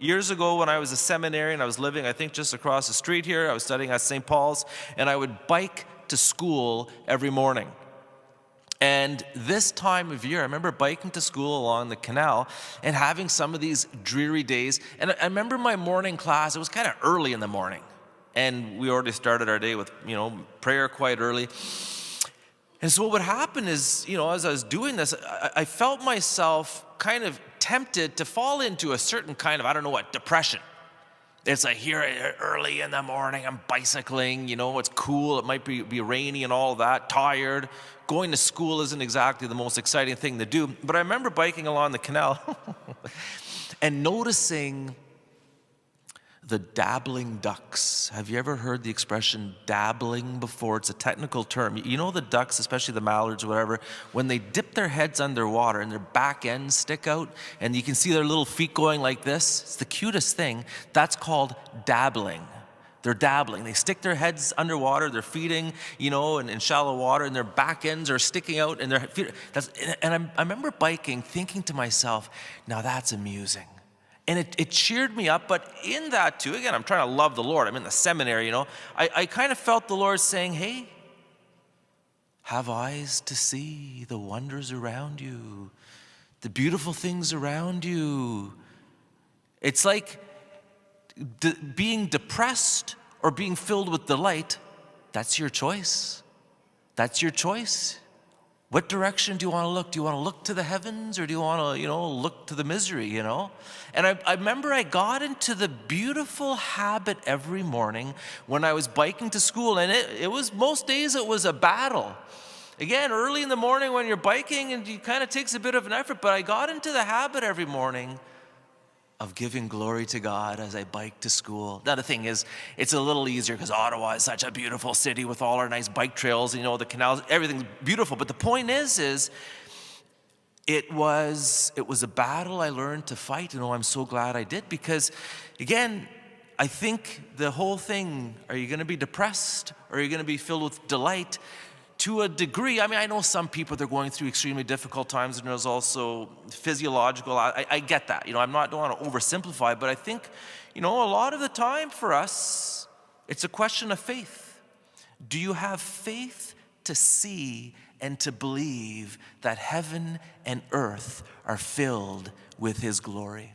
Years ago when I was a seminarian, I was living, I think, just across the street here. I was studying at St. Paul's, and I would bike to school every morning. And this time of year, I remember biking to school along the canal and having some of these dreary days. And I remember my morning class, it was kind of early in the morning. And we already started our day with, prayer quite early. And so what would happen is, as I was doing this, I felt myself kind of tempted to fall into a certain kind of, depression. It's like here early in the morning, I'm bicycling, it's cool, it might be rainy and all that, tired. Going to school isn't exactly the most exciting thing to do. But I remember biking along the canal and noticing the dabbling ducks. Have you ever heard the expression dabbling before? It's a technical term. You know the ducks, especially the mallards or whatever, when they dip their heads underwater and their back ends stick out and you can see their little feet going like this. It's the cutest thing. That's called dabbling. They're dabbling. They stick their heads underwater. They're feeding, in shallow water, and their back ends are sticking out. And their feet. I remember biking, thinking to myself, now that's amusing. And it cheered me up, but in that too, again, I'm trying to love the Lord. I'm in the seminary, I kind of felt the Lord saying, hey, have eyes to see the wonders around you, the beautiful things around you. It's like being depressed or being filled with delight. That's your choice. That's your choice. What direction do you want to look? Do you want to look to the heavens or do you want to, look to the misery, And I remember I got into the beautiful habit every morning when I was biking to school, and it was, most days it was a battle. Again, early in the morning when you're biking, and it kind of takes a bit of an effort, but I got into the habit every morning of giving glory to God as I bike to school. Now the thing is, it's a little easier because Ottawa is such a beautiful city with all our nice bike trails, the canals, everything's beautiful. But the point is it was a battle I learned to fight, and I'm so glad I did, because again, I think the whole thing, are you gonna be depressed or are you gonna be filled with delight? To a degree, I know some people, they're going through extremely difficult times, and there's also physiological, I get that. Don't want to oversimplify, but I think, a lot of the time for us, it's a question of faith. Do you have faith to see and to believe that heaven and earth are filled with His glory?